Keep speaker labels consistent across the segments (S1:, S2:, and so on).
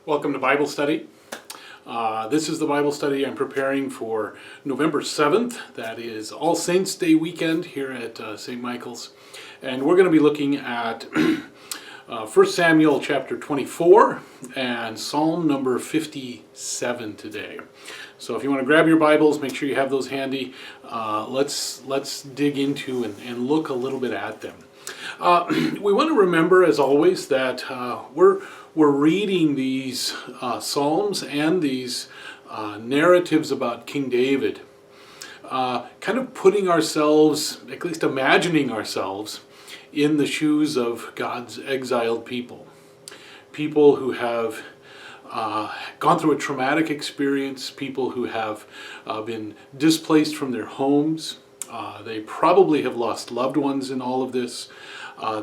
S1: Welcome to Bible Study. This is the Bible study I'm preparing for November 7th. That is All Saints Day weekend here at St. Michael's. And we're going to be looking at 1 Samuel chapter 24 and Psalm number 57 today. So if you want to grab your Bibles, make sure you have those handy. Let's dig into and look a little bit at them. We want to remember, as always, that we're reading these Psalms and these narratives about King David, kind of putting ourselves, at least imagining ourselves, in the shoes of God's exiled people. People who have gone through a traumatic experience, people who have been displaced from their homes. They probably have lost loved ones in all of this.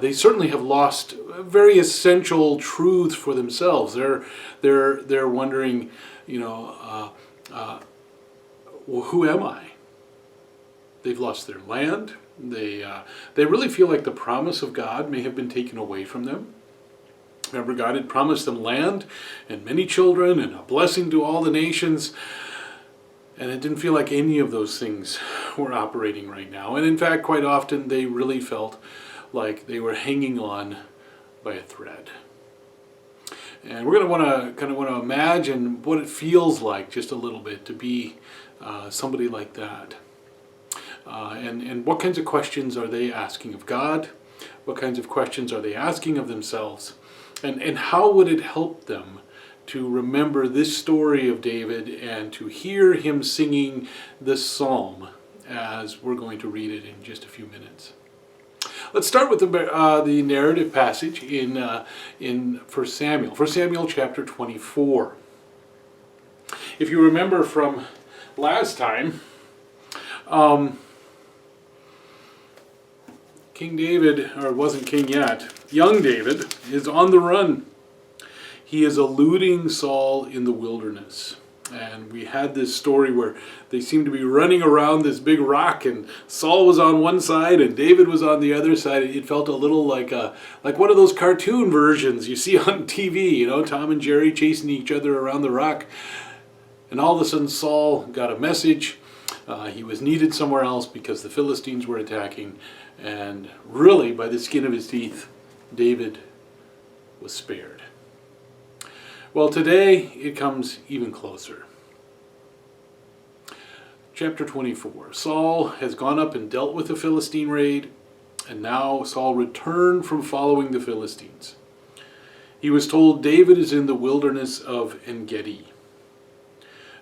S1: They certainly have lost very essential truths for themselves. They're wondering, well, who am I? They've lost their land. They really feel like the promise of God may have been taken away from them. Remember, God had promised them land and many children and a blessing to all the nations. And it didn't feel like any of those things were operating right now. And in fact, quite often they really felt like they were hanging on by a thread. And we're going to kind of want to imagine what it feels like just a little bit to be somebody like that. And what kinds of questions are they asking of God? What kinds of questions are they asking of themselves? And how would it help them to remember this story of David and to hear him singing this psalm as we're going to read it in just a few minutes. Let's start with the narrative passage in 1 Samuel. 1 Samuel chapter 24. If you remember from last time, King David, or wasn't king yet, young David, is on the run. He is eluding Saul in the wilderness. And we had this story where they seemed to be running around this big rock, and Saul was on one side and David was on the other side. It felt a little like one of those cartoon versions you see on TV, Tom and Jerry chasing each other around the rock. And all of a sudden Saul got a message. He was needed somewhere else because the Philistines were attacking. And really, by the skin of his teeth, David was spared. Well, today it comes even closer. Chapter 24. Saul has gone up and dealt with the Philistine raid, and now Saul returned from following the Philistines. He was told David is in the wilderness of En-gedi.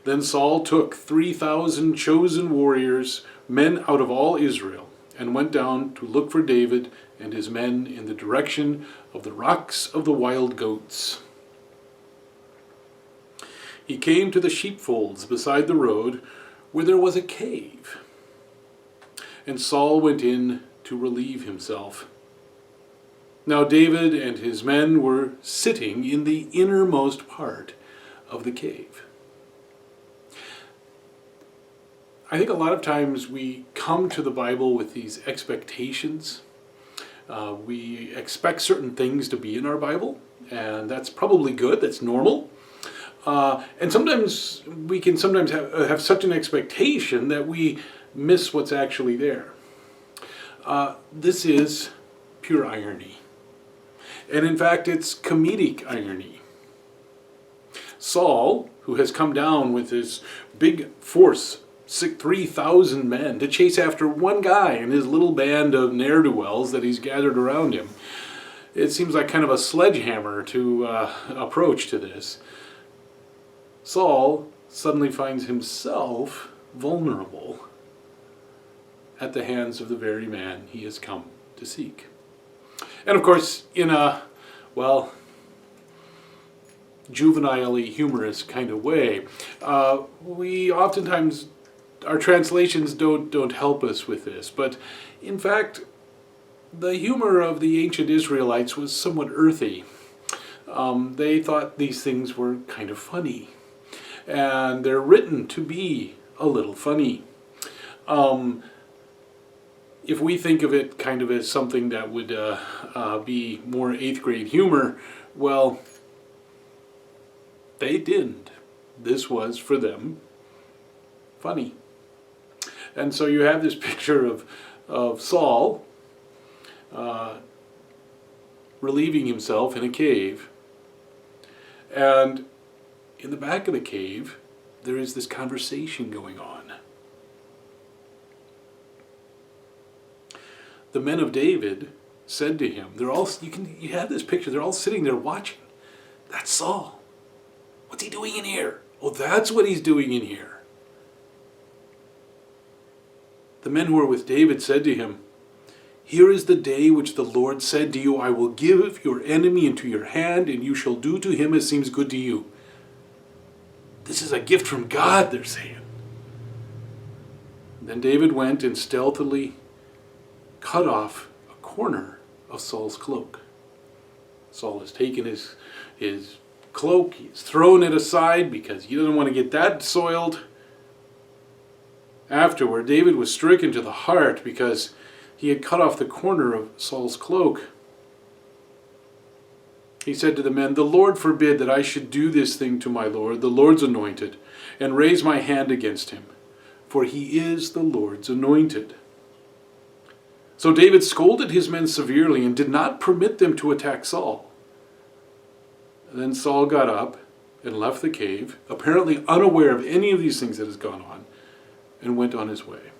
S1: Then Saul took 3,000 chosen warriors, men out of all Israel, and went down to look for David and his men in the direction of the rocks of the wild goats. He came to the sheepfolds beside the road where there was a cave. And Saul went in to relieve himself. Now David and his men were sitting in the innermost part of the cave. I think a lot of times we come to the Bible with these expectations. We expect certain things to be in our Bible, and that's probably good, that's normal. And sometimes we can have such an expectation that we miss what's actually there. This is pure irony. And in fact, it's comedic irony. Saul, who has come down with his big force, 3,000 men, to chase after one guy and his little band of ne'er-do-wells that he's gathered around him. It seems like kind of a sledgehammer to approach to this. Saul suddenly finds himself vulnerable at the hands of the very man he has come to seek. And of course, in a, juvenilely humorous kind of way, we oftentimes, our translations don't help us with this, but in fact, the humor of the ancient Israelites was somewhat earthy. They thought these things were kind of funny. And they're written to be a little funny. If we think of it kind of as something that would be more 8th grade humor, well, they didn't. This was, for them, funny. And so you have this picture of Saul relieving himself in a cave. And in the back of the cave, there is this conversation going on. The men of David said to him, you have this picture, they're all sitting there watching. That's Saul. What's he doing in here? Oh, that's what he's doing in here. The men who were with David said to him, here is the day which the Lord said to you, I will give your enemy into your hand, and you shall do to him as seems good to you. This is a gift from God, they're saying. Then David went and stealthily cut off a corner of Saul's cloak. Saul has taken his cloak, he's thrown it aside because he doesn't want to get that soiled. Afterward, David was stricken to the heart because he had cut off the corner of Saul's cloak. He said to the men, the Lord forbid that I should do this thing to my Lord, the Lord's anointed, and raise my hand against him, for he is the Lord's anointed. So David scolded his men severely and did not permit them to attack Saul. And then Saul got up and left the cave, apparently unaware of any of these things that has gone on, and went on his way.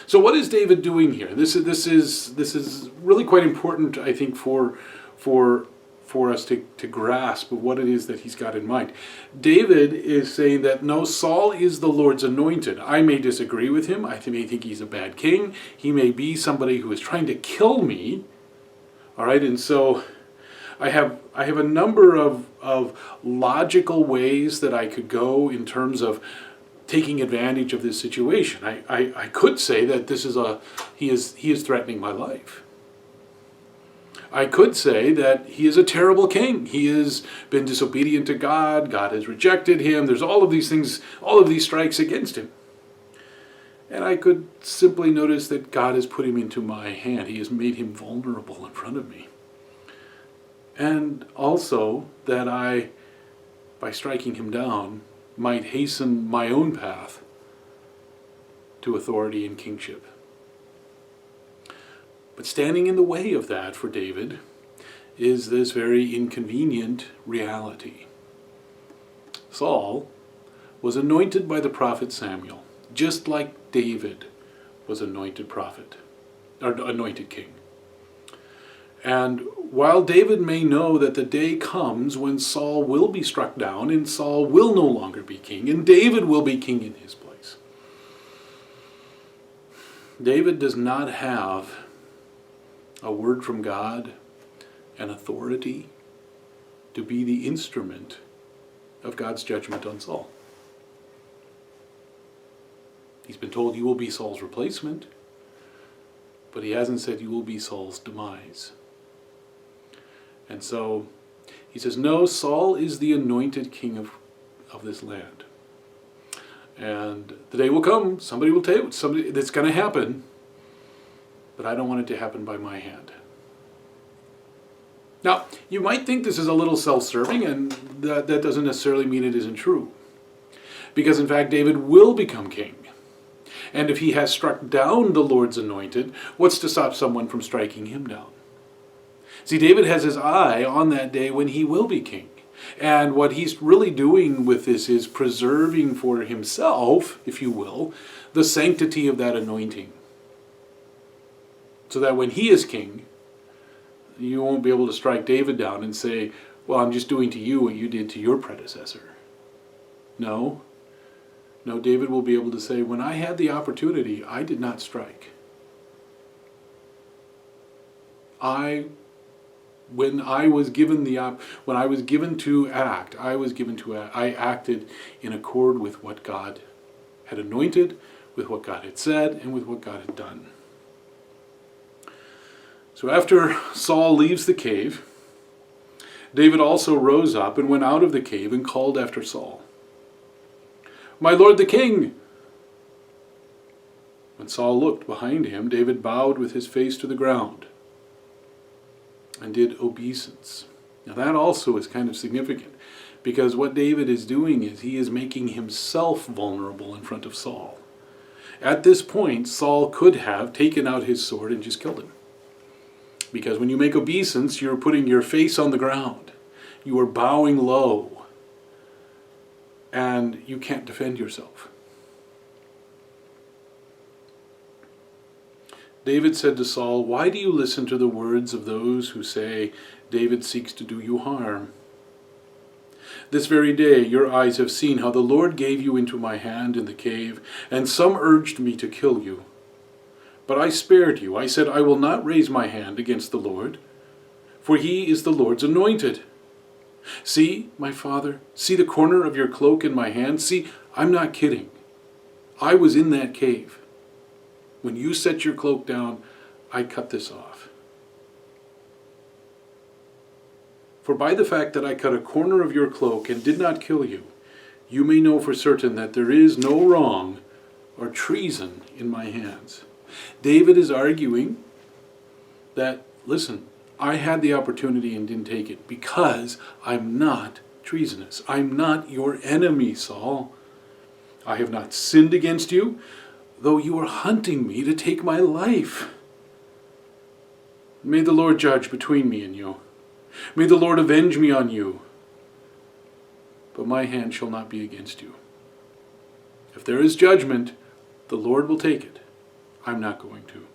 S1: So what is David doing here? This is really quite important, I think, for us to grasp what it is that he's got in mind. David is saying that no, Saul is the Lord's anointed. I may disagree with him. I may think he's a bad king. He may be somebody who is trying to kill me. All right, and so I have a number of logical ways that I could go in terms of taking advantage of this situation. I could say that he is threatening my life. I could say that he is a terrible king. He has been disobedient to God. God has rejected him. There's all of these things, all of these strikes against him. And I could simply notice that God has put him into my hand. He has made him vulnerable in front of me. And also that I, by striking him down, might hasten my own path to authority and kingship. But standing in the way of that for David is this very inconvenient reality. Saul was anointed by the prophet Samuel, just like David was anointed prophet, or anointed king. And while David may know that the day comes when Saul will be struck down and Saul will no longer be king, and David will be king in his place, David does not have a word from God and authority to be the instrument of God's judgment on Saul. He's been told you will be Saul's replacement, but he hasn't said you will be Saul's demise. And so he says, no, Saul is the anointed king of this land. And the day will come, somebody will tell you, somebody that's going to happen, but I don't want it to happen by my hand. Now, you might think this is a little self-serving, and that doesn't necessarily mean it isn't true. Because in fact, David will become king. And if he has struck down the Lord's anointed, what's to stop someone from striking him down? See, David has his eye on that day when he will be king. And what he's really doing with this is preserving for himself, if you will, the sanctity of that anointing. So that when he is king, you won't be able to strike David down and say, well, I'm just doing to you what you did to your predecessor. No, David will be able to say, when I had the opportunity, I did not strike. When I was given to act, I acted in accord with what God had anointed, with what God had said, and with what God had done. So after Saul leaves the cave, David also rose up and went out of the cave and called after Saul, "My lord the king!" When Saul looked behind him, David bowed with his face to the ground and did obeisance. Now that also is kind of significant, because what David is doing is he is making himself vulnerable in front of Saul. At this point, Saul could have taken out his sword and just killed him. Because when you make obeisance, you're putting your face on the ground. You are bowing low. And you can't defend yourself. David said to Saul, "Why do you listen to the words of those who say, 'David seeks to do you harm'? This very day your eyes have seen how the Lord gave you into my hand in the cave, and some urged me to kill you. But I spared you. I said, I will not raise my hand against the Lord, for he is the Lord's anointed. See, my father, see the corner of your cloak in my hand. See, I'm not kidding. I was in that cave. When you set your cloak down, I cut this off. For by the fact that I cut a corner of your cloak and did not kill you, you may know for certain that there is no wrong or treason in my hands." David is arguing that, listen, I had the opportunity and didn't take it because I'm not treasonous. I'm not your enemy, Saul. I have not sinned against you, though you are hunting me to take my life. May the Lord judge between me and you. May the Lord avenge me on you. But my hand shall not be against you. If there is judgment, the Lord will take it. I'm not going to.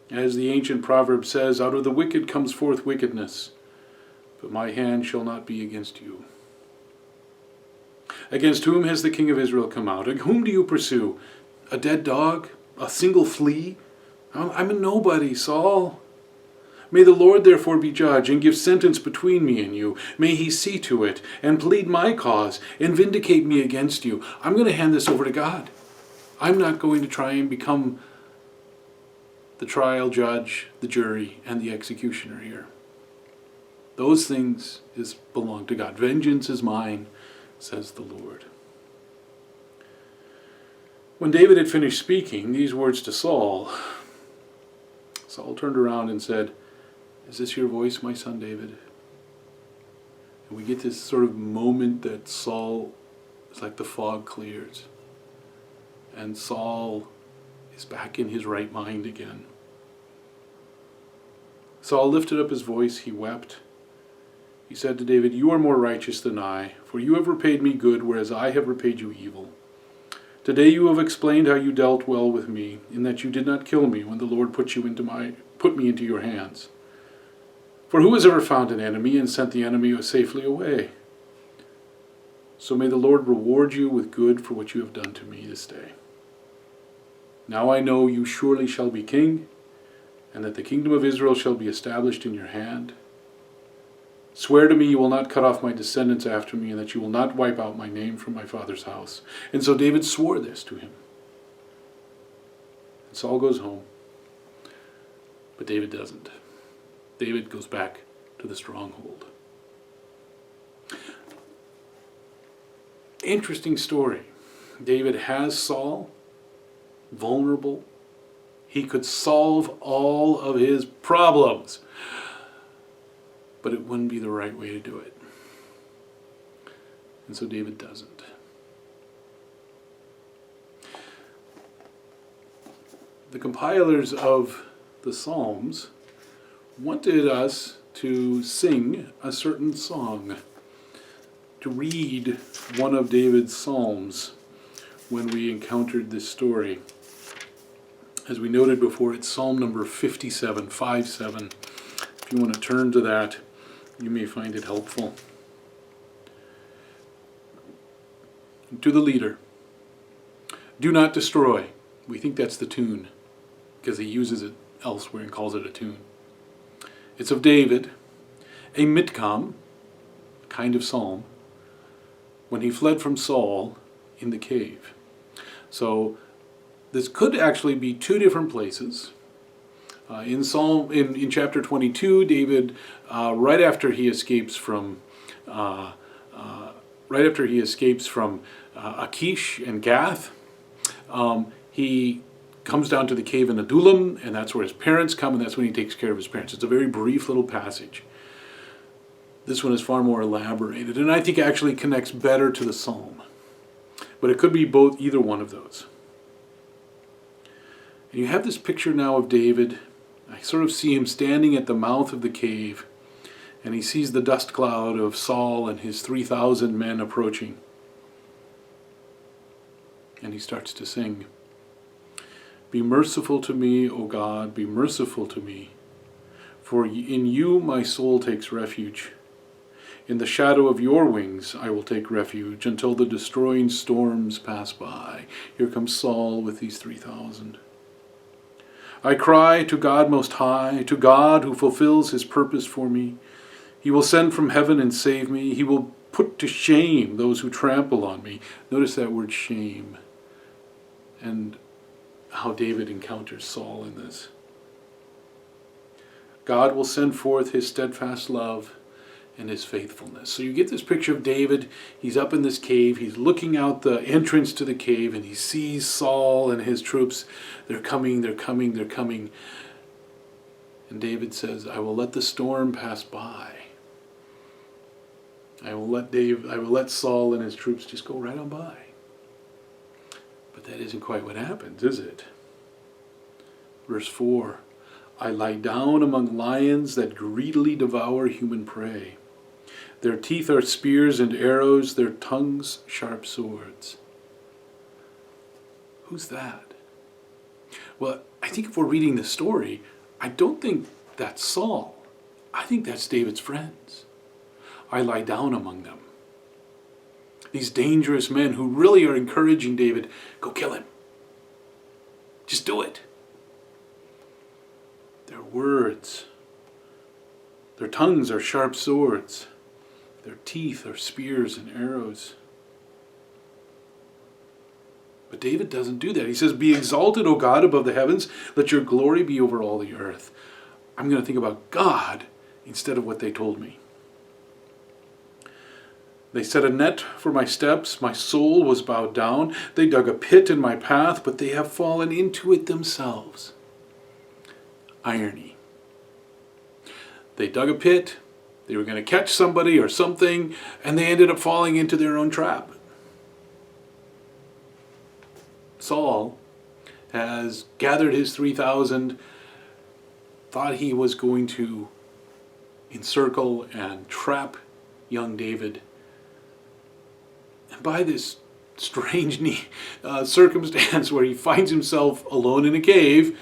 S1: As the ancient proverb says, out of the wicked comes forth wickedness, but my hand shall not be against you. Against whom has the king of Israel come out? Whom do you pursue? A dead dog? A single flea? I'm a nobody, Saul. May the Lord therefore be judge and give sentence between me and you. May he see to it and plead my cause and vindicate me against you. I'm going to hand this over to God. I'm not going to try and become the trial judge, the jury, and the executioner here. Those things belong to God. Vengeance is mine, says the Lord. When David had finished speaking these words to Saul, Saul turned around and said, "Is this your voice, my son David?" And we get this sort of moment that Saul, it's like the fog clears. And Saul is back in his right mind again. Saul lifted up his voice, he wept. He said to David, "You are more righteous than I, for you have repaid me good, whereas I have repaid you evil. Today you have explained how you dealt well with me, in that you did not kill me when the Lord put me into your hands. For who has ever found an enemy and sent the enemy safely away? So may the Lord reward you with good for what you have done to me this day. Now I know you surely shall be king, and that the kingdom of Israel shall be established in your hand. Swear to me you will not cut off my descendants after me, and that you will not wipe out my name from my father's house." And so David swore this to him. And Saul goes home, but David doesn't. David goes back to the stronghold. Interesting story. David has Saul, vulnerable. He could solve all of his problems, but it wouldn't be the right way to do it. And so David doesn't. The compilers of the Psalms wanted us to sing a certain song, to read one of David's Psalms when we encountered this story. As we noted before, it's Psalm number 57, 5-7. If you want to turn to that, you may find it helpful. To the leader, do not destroy. We think that's the tune, because he uses it elsewhere and calls it a tune. It's of David, a mitkam, a kind of psalm, when he fled from Saul in the cave. So this could actually be two different places. In chapter 22, David, right after he escapes from Achish and Gath, he comes down to the cave in Adullam, and that's where his parents come, and that's when he takes care of his parents. It's a very brief little passage. This one is far more elaborated, and I think actually connects better to the psalm. But it could be either one of those. And you have this picture now of David. I sort of see him standing at the mouth of the cave, and he sees the dust cloud of Saul and his 3,000 men approaching. And he starts to sing, "Be merciful to me, O God, be merciful to me, for in you my soul takes refuge. In the shadow of your wings I will take refuge until the destroying storms pass by." Here comes Saul with these 3,000. "I cry to God Most High, to God who fulfills his purpose for me. He will send from heaven and save me. He will put to shame those who trample on me." Notice that word shame, and how David encounters Saul in this. God will send forth his steadfast love and his faithfulness. So you get this picture of David. He's up in this cave. He's looking out the entrance to the cave, and he sees Saul and his troops. They're coming, they're coming, they're coming. And David says, "I will let the storm pass by. I will let Saul and his troops just go right on by." But that isn't quite what happens, is it? Verse 4, "I lie down among lions that greedily devour human prey. Their teeth are spears and arrows, their tongues sharp swords." Who's that? Well, I think if we're reading the story, I don't think that's Saul. I think that's David's friends. I lie down among them. These dangerous men who really are encouraging David, go kill him. Just do it. Their words, their tongues are sharp swords. Their teeth are spears and arrows. But David doesn't do that. He says, "Be exalted, O God, above the heavens. Let your glory be over all the earth." I'm going to think about God instead of what they told me. "They set a net for my steps. My soul was bowed down. They dug a pit in my path, but they have fallen into it themselves." Irony. They dug a pit. They were going to catch somebody or something, and they ended up falling into their own trap. Saul has gathered his 3,000, thought he was going to encircle and trap young David. And by this strange circumstance where he finds himself alone in a cave,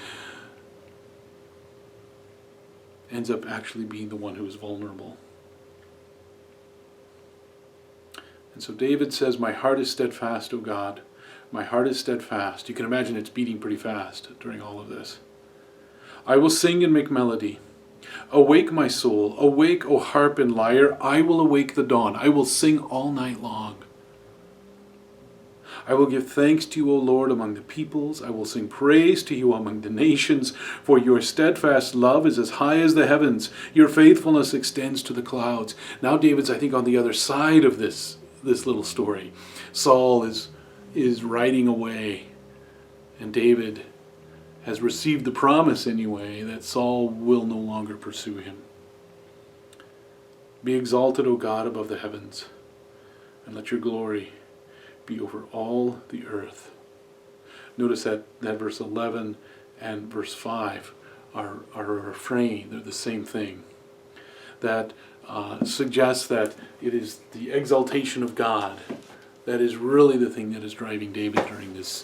S1: ends up actually being the one who is vulnerable. And so David says, "My heart is steadfast, O God. My heart is steadfast." You can imagine it's beating pretty fast during all of this. "I will sing and make melody. Awake, my soul. Awake, O harp and lyre. I will awake the dawn. I will sing all night long. I will give thanks to you, O Lord, among the peoples. I will sing praise to you among the nations, for your steadfast love is as high as the heavens. Your faithfulness extends to the clouds." Now David's, I think, on the other side of this little story. Saul is riding away, and David has received the promise anyway that Saul will no longer pursue him. "Be exalted, O God, above the heavens, and let your glory be over all the earth." Notice that verse 11 and verse 5 are a refrain. They're the same thing. That suggests that it is the exaltation of God that is really the thing that is driving David during this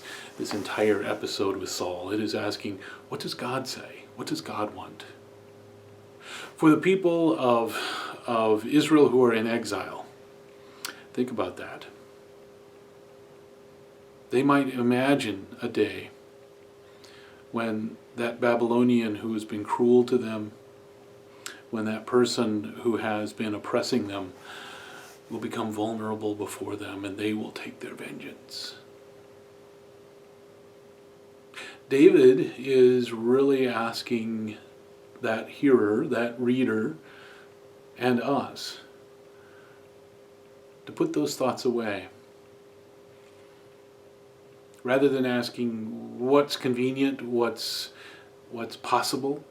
S1: entire episode with Saul. It is asking, what does God say? What does God want? For the people of Israel who are in exile, think about that. They might imagine a day when that Babylonian who has been cruel to them, when that person who has been oppressing them will become vulnerable before them, and they will take their vengeance. David is really asking that hearer, that reader, and us to put those thoughts away. Rather than asking what's convenient, what's possible,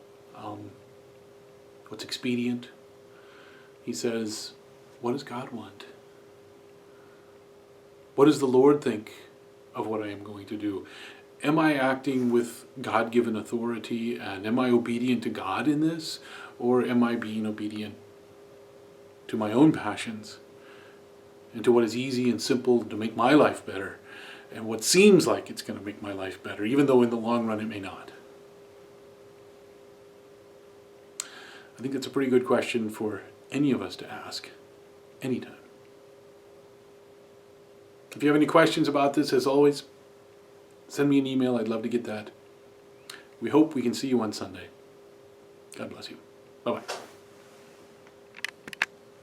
S1: what's expedient, he says, what does God want? What does the Lord think of what I am going to do? Am I acting with God-given authority, and am I obedient to God in this? Or am I being obedient to my own passions and to what is easy and simple to make my life better, and what seems like it's going to make my life better, even though in the long run it may not? I think that's a pretty good question for any of us to ask anytime. If you have any questions about this, as always, send me an email. I'd love to get that. We hope we can see you on Sunday. God bless you. Bye-bye.